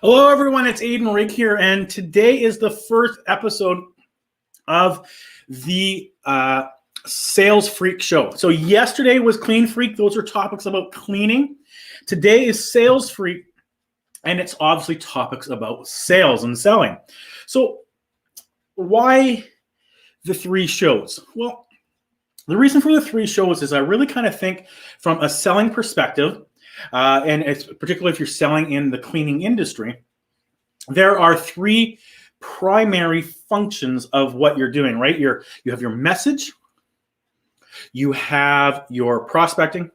Hello, everyone. It's Adon here, and today is the first episode of the Sales Freak Show. So yesterday was Clean Freak. Those are topics about cleaning. Today is Sales Freak, and it's obviously topics about sales and selling. So why the three shows? Well, the reason for the three shows is I really kind of think from a selling perspective, and it's particularly if you're selling in the cleaning industry, there are three primary functions of what you're doing, right? You have your message, you have your prospecting,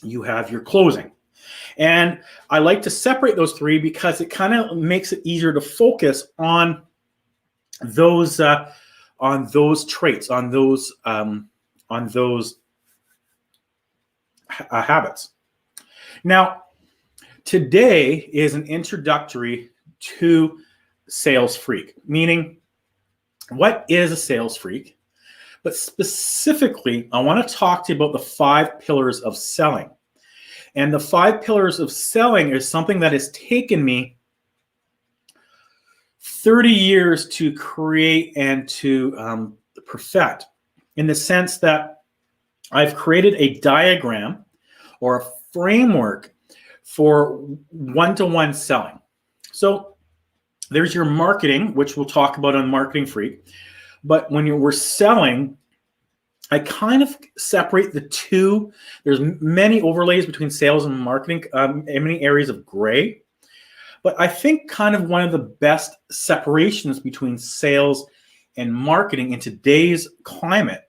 you have your closing. And I like to separate those three because it kind of makes it easier to focus on those traits, on those habits. Now, today is an introductory to Sales Freak, meaning what is a sales freak? But specifically, I want to talk to you about the 5 pillars of selling. And the 5 pillars of selling is something that has taken me 30 years to create and to perfect, in the sense that I've created a diagram or a framework for one-to-one selling. So there's your marketing, which we'll talk about on Marketing Freak. But when we're selling, I kind of separate the two. There's many overlays between sales and marketing, in many areas of gray. But I think kind of one of the best separations between sales and marketing in today's climate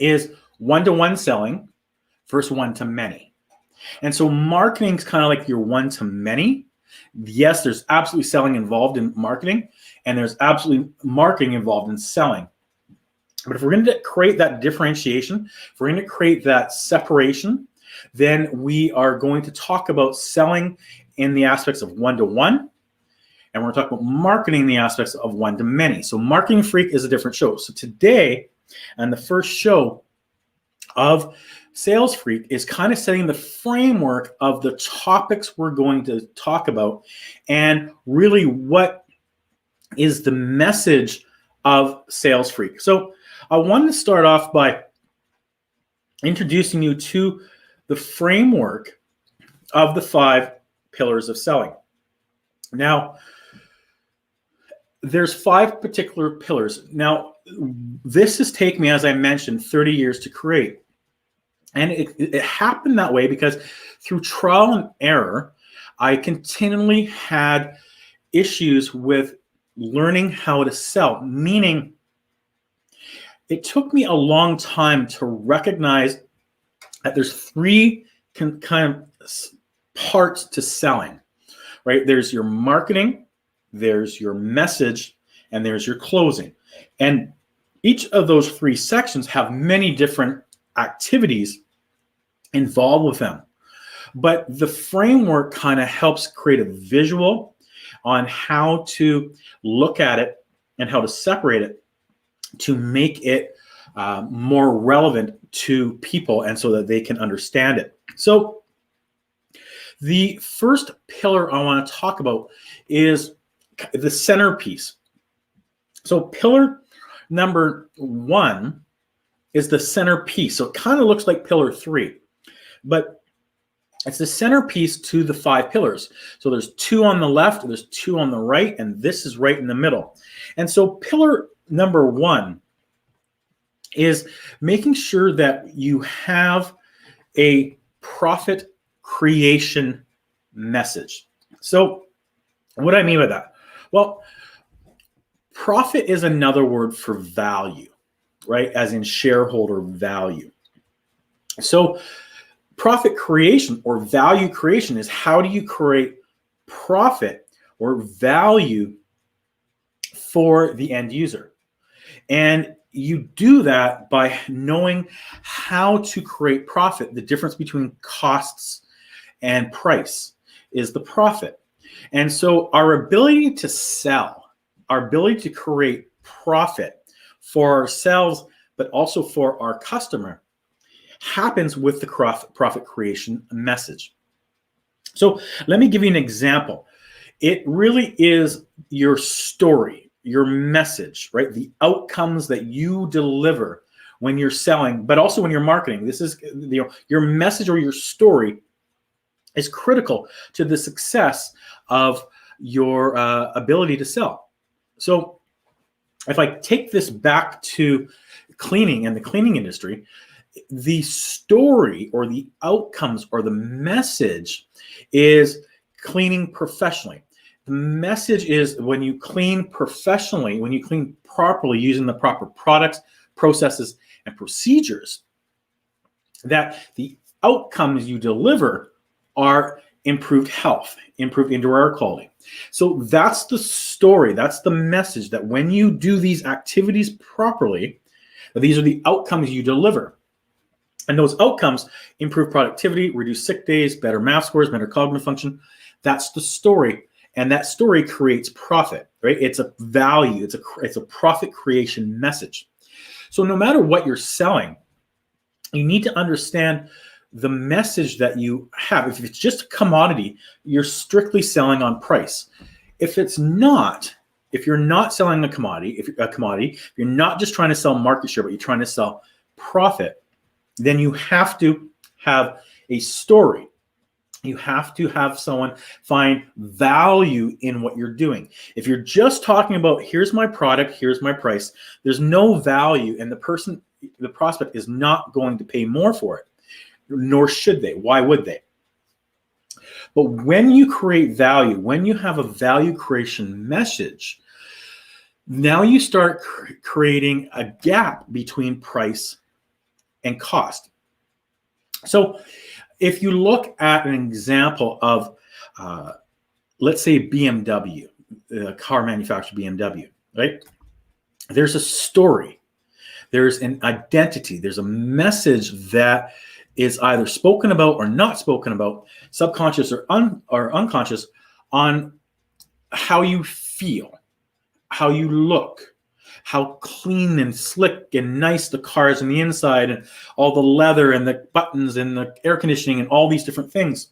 is one-to-one selling versus one-to-many. And so marketing is kind of like your one-to-many. Yes, there's absolutely selling involved in marketing, and there's absolutely marketing involved in selling. But if we're going to create that differentiation, if we're going to create that separation, then we are going to talk about selling in the aspects of one-to-one, and we're going to talk about marketing in the aspects of one-to-many. So Marketing Freak is a different show. So today, and the first show of Sales Freak is kind of setting the framework of the topics we're going to talk about, and really what is the message of Sales Freak. So I wanted to start off by introducing you to the framework of the 5 pillars of selling. Now, there's 5 particular pillars. Now, this has taken me, as I mentioned, 30 years to create. And it happened that way because through trial and error, I continually had issues with learning how to sell, meaning it took me a long time to recognize that there's 3 kind of parts to selling, right? There's your marketing, there's your message, and there's your closing. And each of those 3 sections have many different activities involved with them. But the framework kind of helps create a visual on how to look at it and how to separate it to make it more relevant to people and so that they can understand it. So the first pillar I want to talk about is the centerpiece. So pillar number 1 is the centerpiece. So it kind of looks like pillar 3, but it's the centerpiece to the 5 pillars. So there's 2 on the left, there's 2 on the right, and this is right in the middle. And so pillar number 1 is making sure that you have a profit creation message. So what do I mean by that? Well, profit is another word for value, right? As in shareholder value. So profit creation or value creation is how do you create profit or value for the end user? And you do that by knowing how to create profit. The difference between costs and price is the profit. And so our ability to sell, our ability to create profit for ourselves, but also for our customer, happens with the profit creation message. So let me give you an example. It really is your story, your message, right? The outcomes that you deliver when you're selling, but also when you're marketing. This is, your message or your story is critical to the success of your ability to sell. So if I take this back to cleaning and the cleaning industry, the story or the outcomes or the message is cleaning professionally. The message is when you clean professionally, when you clean properly using the proper products, processes, and procedures, that the outcomes you deliver are improved health, improved indoor air quality. So that's the story, that's the message, that when you do these activities properly, these are the outcomes you deliver. And those outcomes improve productivity, reduce sick days, better math scores, better cognitive function. That's the story. And that story creates profit, right? It's a value, it's a profit creation message. So no matter what you're selling, you need to understand the message that you have. If it's just a commodity, you're strictly selling on price. If it's not, if you're not selling a commodity, if you're not just trying to sell market share, but you're trying to sell profit, then you have to have a story. You have to have someone find value in what you're doing. If you're just talking about, here's my product, here's my price, there's no value, and the prospect is not going to pay more for it, nor should they. Why would they? But when you create value, when you have a value creation message, now you start creating a gap between price and cost. So if you look at an example of, let's say BMW, the car manufacturer BMW, right? There's a story, there's an identity, there's a message that is either spoken about or not spoken about, subconscious or unconscious, on how you feel, how you look, how clean and slick and nice the car is on the inside, and all the leather and the buttons and the air conditioning and all these different things.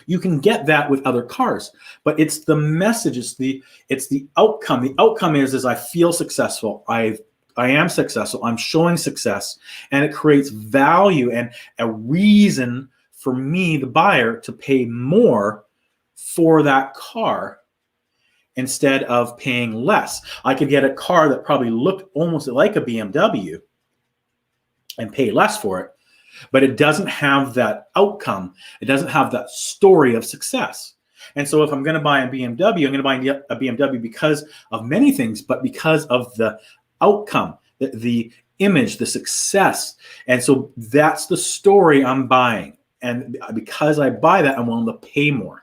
You can get that with other cars, but it's the message, it's the outcome. The outcome is I feel successful, I am successful, I'm showing success, and it creates value and a reason for me, the buyer, to pay more for that car instead of paying less. I could get a car that probably looked almost like a BMW and pay less for it, but it doesn't have that outcome. It doesn't have that story of success. And so if I'm going to buy a BMW, I'm going to buy a BMW because of many things, but because of the outcome, the image, the success. And so that's the story I'm buying. And because I buy that, I'm willing to pay more.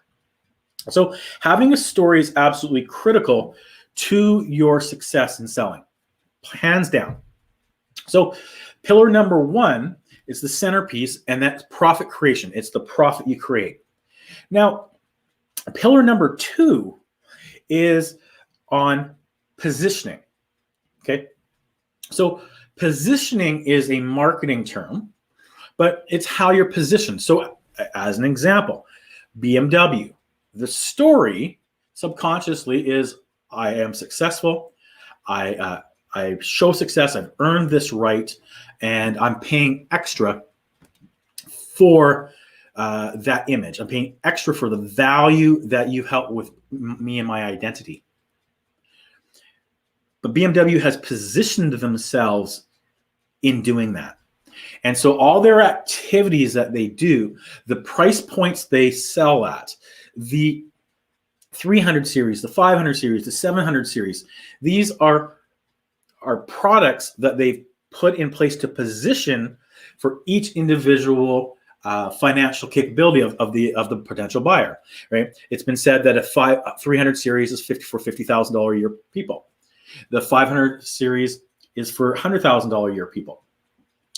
So having a story is absolutely critical to your success in selling, hands down. So pillar number one is the centerpiece, and that's profit creation. It's the profit you create. Now, pillar number two is on positioning. Okay. So positioning is a marketing term, but it's how you're positioned. So as an example, BMW, the story subconsciously is I am successful, I show success, I've earned this right, and I'm paying extra for that image. I'm paying extra for the value that you've helped with me and my identity. But BMW has positioned themselves in doing that. And so all their activities that they do, the price points they sell at, the 300 series, the 500 series, the 700 series, these are products that they've put in place to position for each individual financial capability of the potential buyer, right? It's been said that a 300 series is for $50,000 a year people. The 500 series is for $100,000 a year people.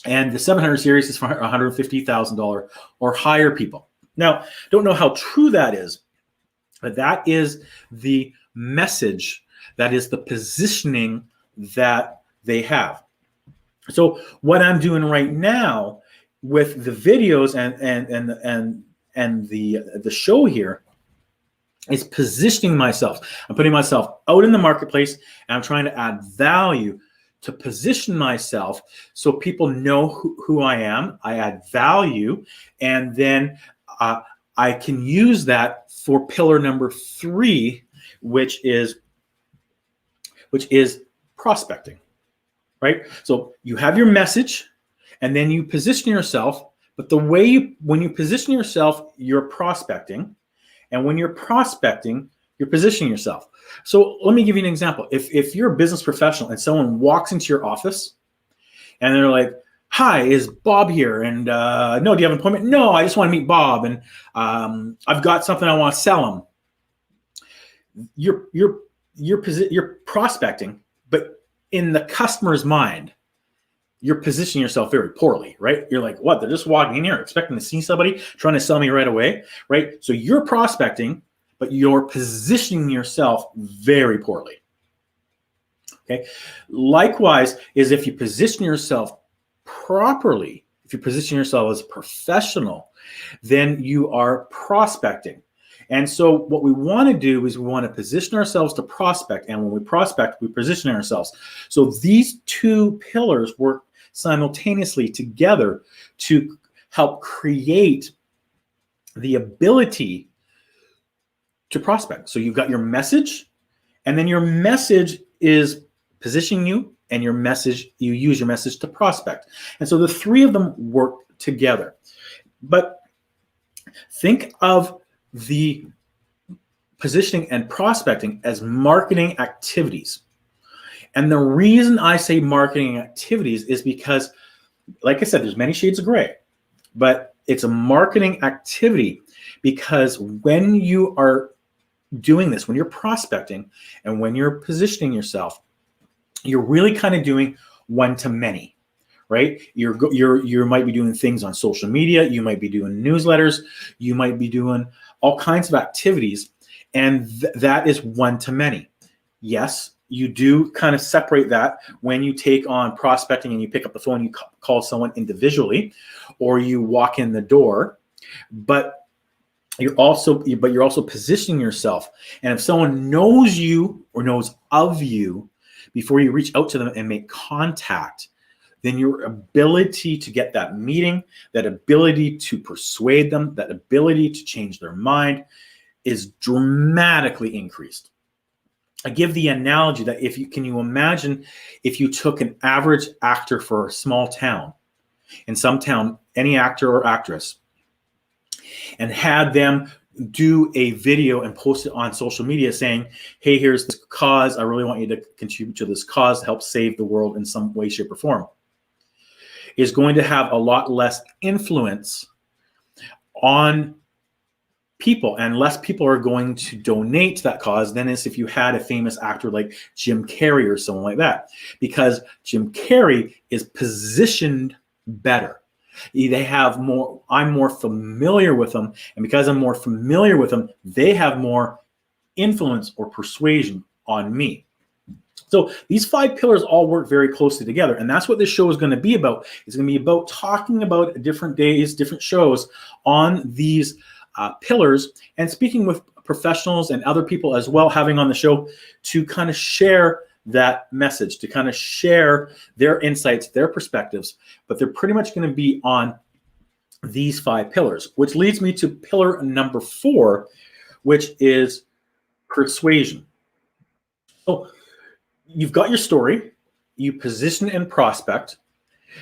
And the 700 series is for $150,000 or higher people. Now, don't know how true that is, but that is the message, that is the positioning that they have. So what I'm doing right now with the videos and the show here is positioning myself. I'm putting myself out in the marketplace, and I'm trying to add value to position myself so people know who I am. I add value, and then I can use that for pillar number 3, which is prospecting, right? So you have your message, and then you position yourself. But when you position yourself, you're prospecting. And when you're prospecting, you're positioning yourself. So let me give you an example. If you're a business professional and someone walks into your office and they're like, "Hi, is Bob here?" And no, do you have an appointment? No, I just want to meet Bob, and I've got something I want to sell him. You're prospecting, but in the customer's mind, you're positioning yourself very poorly, right? You're like, what? They're just walking in here expecting to see somebody trying to sell me right away, right? So you're prospecting, but you're positioning yourself very poorly. Okay. Likewise, is if you position yourself properly, if you position yourself as a professional, then you are prospecting. And so what we want to do is we want to position ourselves to prospect. And when we prospect, we position ourselves. So these 2 pillars work simultaneously together to help create the ability to prospect. So you've got your message, and then your message is positioning you, and you use your message to prospect. And so the 3 of them work together. But think of the positioning and prospecting as marketing activities. And the reason I say marketing activities is because, like I said, there's many shades of gray, but it's a marketing activity because when you are doing this, when you're prospecting and when you're positioning yourself, you're really kind of doing one-to-many, right? You might be doing things on social media, you might be doing newsletters, you might be doing all kinds of activities, and that is one-to-many. Yes, you do kind of separate that when you take on prospecting and you pick up the phone, you call someone individually, or you walk in the door, but you're also positioning yourself. And if someone knows you or knows of you before you reach out to them and make contact, then your ability to get that meeting, that ability to persuade them, that ability to change their mind is dramatically increased. I give the analogy that can you imagine if you took an average actor for a small town, in some town, any actor or actress, and had them do a video and post it on social media saying, "Hey, here's this cause. I really want you to contribute to this cause to help save the world in some way, shape, or form," is going to have a lot less influence on people, and less people are going to donate to that cause than is if you had a famous actor like Jim Carrey or someone like that, because Jim Carrey is positioned better. They have more, I'm more familiar with them, and because I'm more familiar with them, they have more influence or persuasion on me. So these 5 pillars all work very closely together, and that's what this show is going to be about. It's going to be about talking about different days, different shows on these pillars, and speaking with professionals and other people as well, having on the show to kind of share that message, to kind of share their insights, their perspectives, but they're pretty much going to be on these 5 pillars, which leads me to pillar number 4, which is persuasion. So you've got your story, you position and prospect.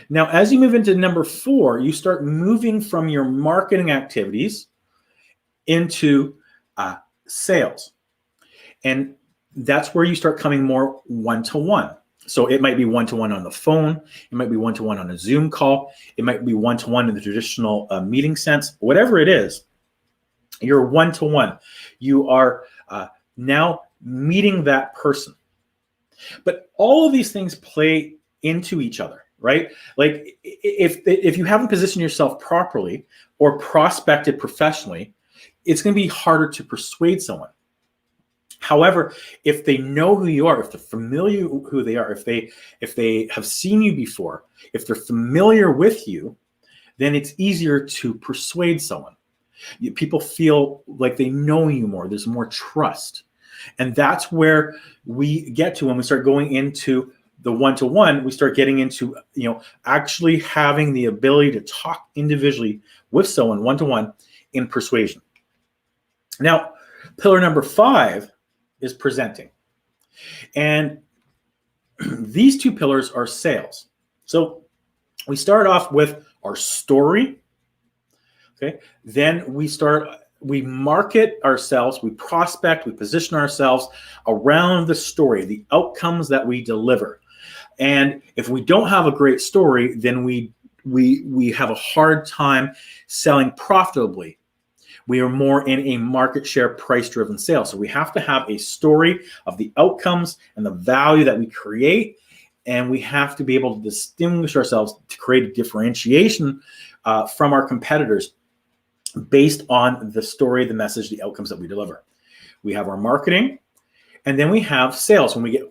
Now, as you move into number 4, you start moving from your marketing activities into sales. And that's where you start coming more one-to-one. So it might be one-to-one on the phone. It might be one-to-one on a Zoom call. It might be one-to-one in the traditional meeting sense. Whatever it is, you're one-to-one. You are now meeting that person. But all of these things play into each other, right? Like if you haven't positioned yourself properly or prospected professionally, it's going to be harder to persuade someone. However, if they know who you are, if they're familiar with who they are, if they have seen you before, if they're familiar with you, then it's easier to persuade someone. People feel like they know you more. There's more trust. And that's where we get to when we start going into the one-to-one. We start getting into, actually having the ability to talk individually with someone one-to-one in persuasion. Now, pillar number 5 is presenting. And these 2 pillars are sales. So we start off with our story. Okay. Then we market ourselves, we prospect, we position ourselves around the story, the outcomes that we deliver. And if we don't have a great story, then we have a hard time selling profitably. We are more in a market share price-driven sale. So we have to have a story of the outcomes and the value that we create. And we have to be able to distinguish ourselves to create a differentiation from our competitors based on the story, the message, the outcomes that we deliver. We have our marketing, and then we have sales. When we get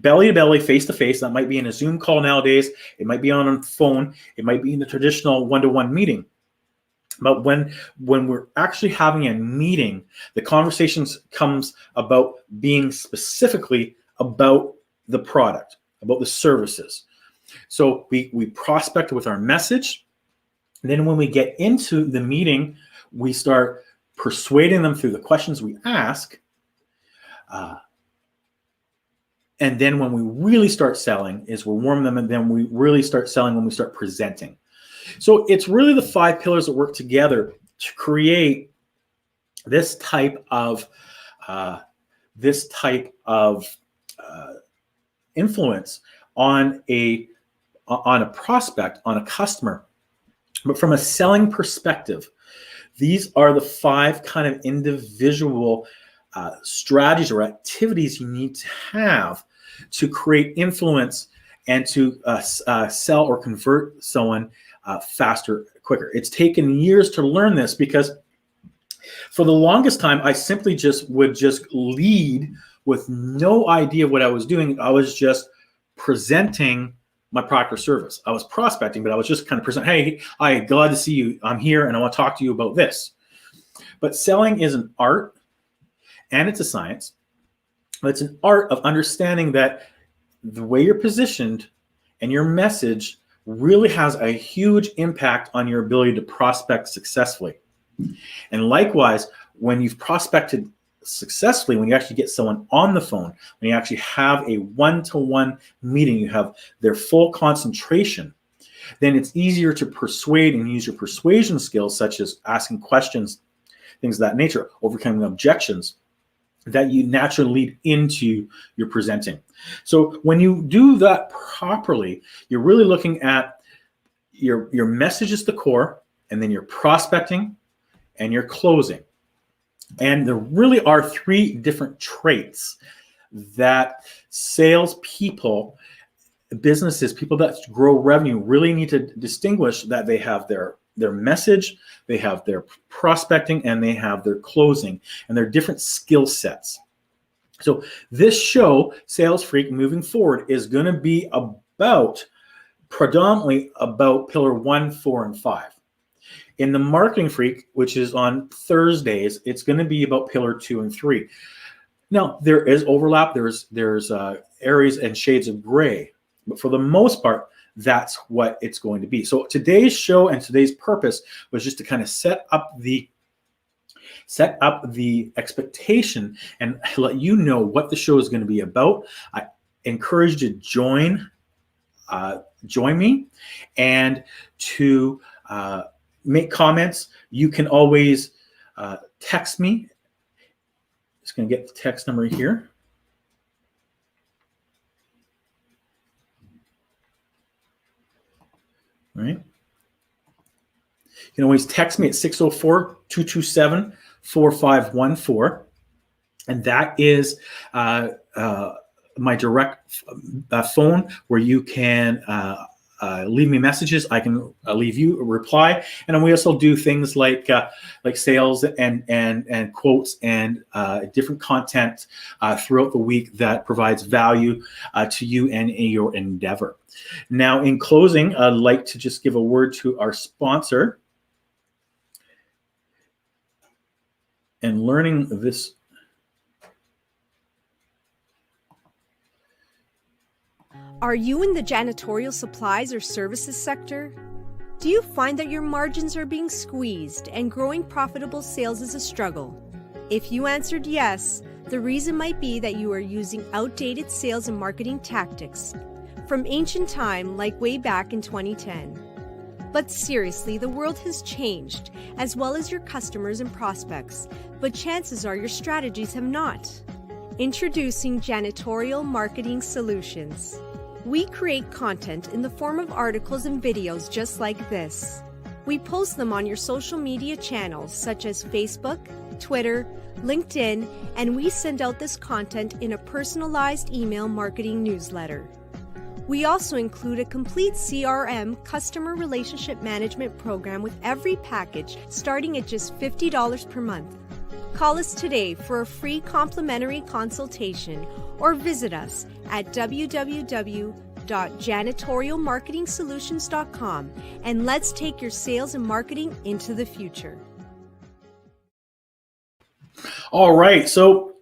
belly to belly, face to face, that might be in a Zoom call nowadays. It might be on a phone. It might be in the traditional one-to-one meeting. But when we're actually having a meeting, the conversations comes about being specifically about the product, about the services. So we prospect with our message. Then when we get into the meeting, we start persuading them through the questions we ask. And then when we really start selling is we'll warm them, and then we really start selling when we start presenting. So it's really the 5 pillars that work together to create this type of influence on a prospect, on a customer. But from a selling perspective, these are the 5 kind of individual strategies or activities you need to have to create influence and to sell or convert someone faster, quicker. It's taken years to learn this because for the longest time, I simply would lead with no idea what I was doing. I was just presenting my product or service. I was prospecting, but I was just kind of presenting, hey, hi, glad to see you. I'm here and I want to talk to you about this. But selling is an art and it's a science. But it's an art of understanding that the way you're positioned and your message really has a huge impact on your ability to prospect successfully. And likewise, when you've prospected successfully, when you actually get someone on the phone, when you actually have a one-to-one meeting, you have their full concentration, then it's easier to persuade and use your persuasion skills, such as asking questions, things of that nature, overcoming objections, that you naturally lead into your presenting. So when you do that properly, you're really looking at your message is the core, and then your prospecting and your closing. And there really are 3 different traits that salespeople, businesses, people that grow revenue really need to distinguish, that they have their message, they have their prospecting, and they have their closing, and they're different skill sets. So this show, Sales Freak, moving forward, is going to be predominantly about pillar 1, 4, and 5. In the Marketing Freak, which is on Thursdays, it's going to be about pillar 2 and 3. Now, there is overlap. There's areas and shades of gray, but for the most part, that's what it's going to be. So today's show and today's purpose was just to kind of set up the expectation and let you know what the show is going to be about. I encourage you to join me and to make comments. You can always text me. Just going to get the text number here. All right. You can always text me at 604-227-4514. And that is my direct phone where you can leave me messages. I can leave you a reply. And then we also do things like sales and quotes and different content throughout the week that provides value to you and in your endeavor. Now, in closing, I'd like to just give a word to our sponsor. and learning this. Are you in the janitorial supplies or services sector? Do you find that your margins are being squeezed and growing profitable sales is a struggle? If you answered yes, the reason might be that you are using outdated sales and marketing tactics from ancient time, like way back in 2010. But seriously, the world has changed, as well as your customers and prospects, but chances are your strategies have not. Introducing Janitorial Marketing Solutions. We create content in the form of articles and videos just like this. We post them on your social media channels such as Facebook, Twitter, LinkedIn, and we send out this content in a personalized email marketing newsletter. We also include a complete CRM, customer relationship management program with every package starting at just $50 per month. Call us today for a free complimentary consultation or visit us at www.janitorialmarketingsolutions.com and let's take your sales and marketing into the future. All right, so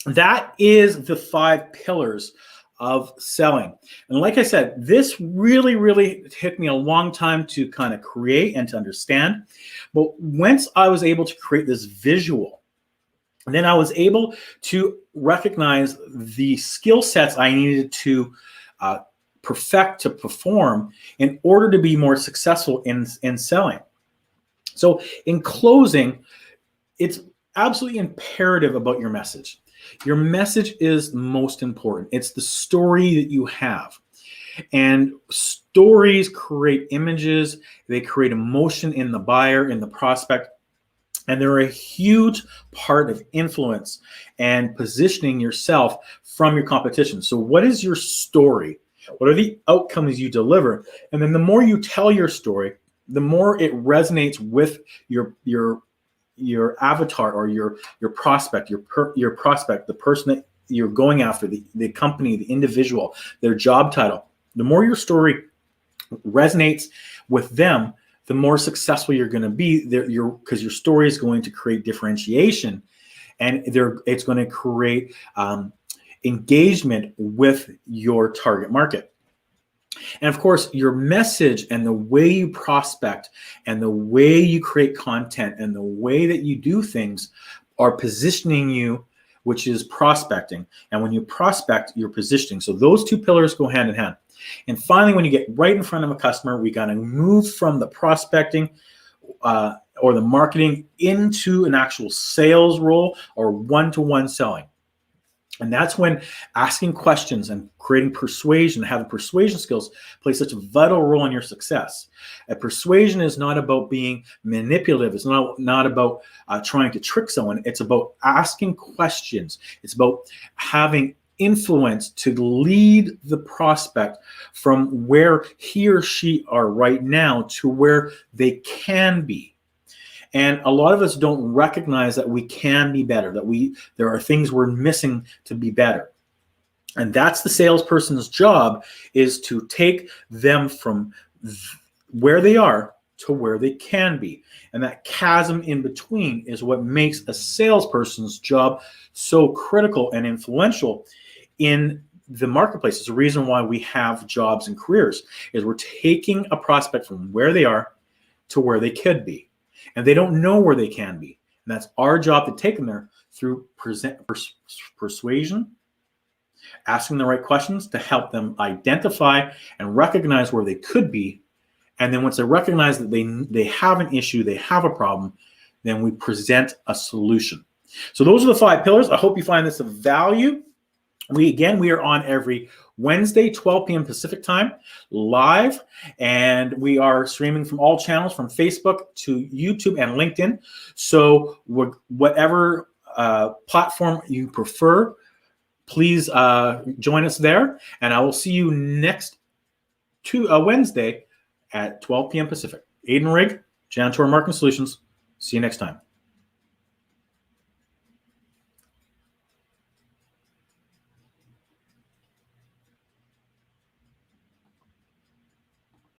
that is the 5 pillars of selling. And like I said, this really took me a long time to kind of create and to understand. But once I was able to create this visual, then I was able to recognize the skill sets I needed to perfect, to perform in order to be more successful in selling. So in closing, it's absolutely imperative about your message. Your message is most important. It's the story that you have. And stories create images, they create emotion in the buyer, in the prospect, and they're a huge part of influence and positioning yourself from your competition. So what is your story? What are the outcomes you deliver? And then the more you tell your story, the more it resonates with your avatar or your prospect, your prospect, the person that you're going after, the company, the individual, their job title. The more your story resonates with them, the more successful you're going to be. Because your story is going to create differentiation, and it's going to create engagement with your target market. And of course, your message and the way you prospect and the way you create content and the way that you do things are positioning you, which is prospecting. And when you prospect, you're positioning. So those 2 pillars go hand in hand. And finally, when you get right in front of a customer, we got to move from the prospecting or the marketing into an actual sales role or one-to-one selling. And that's when asking questions and creating persuasion, having persuasion skills play such a vital role in your success. And persuasion is not about being manipulative. It's not about trying to trick someone. It's about asking questions. It's about having influence to lead the prospect from where he or she are right now to where they can be. And a lot of us don't recognize that we can be better, that there are things we're missing to be better. And that's the salesperson's job, is to take them from where they are to where they can be. And that chasm in between is what makes a salesperson's job so critical and influential in the marketplace. It's the reason why we have jobs and careers, is we're taking a prospect from where they are to where they could be. And they don't know where they can be. And that's our job to take them there through persuasion, asking the right questions to help them identify and recognize where they could be. And then once they recognize that they have an issue, they have a problem, then we present a solution. So those are the 5 pillars. I hope you find this of value. We are on every Wednesday, 12 p.m. Pacific time, live, and we are streaming from all channels, from Facebook to YouTube and LinkedIn. So whatever platform you prefer, please join us there, and I will see you next Wednesday at 12 p.m. Pacific. Adon Rigg, Janitorial Marketing Solutions. See you next time.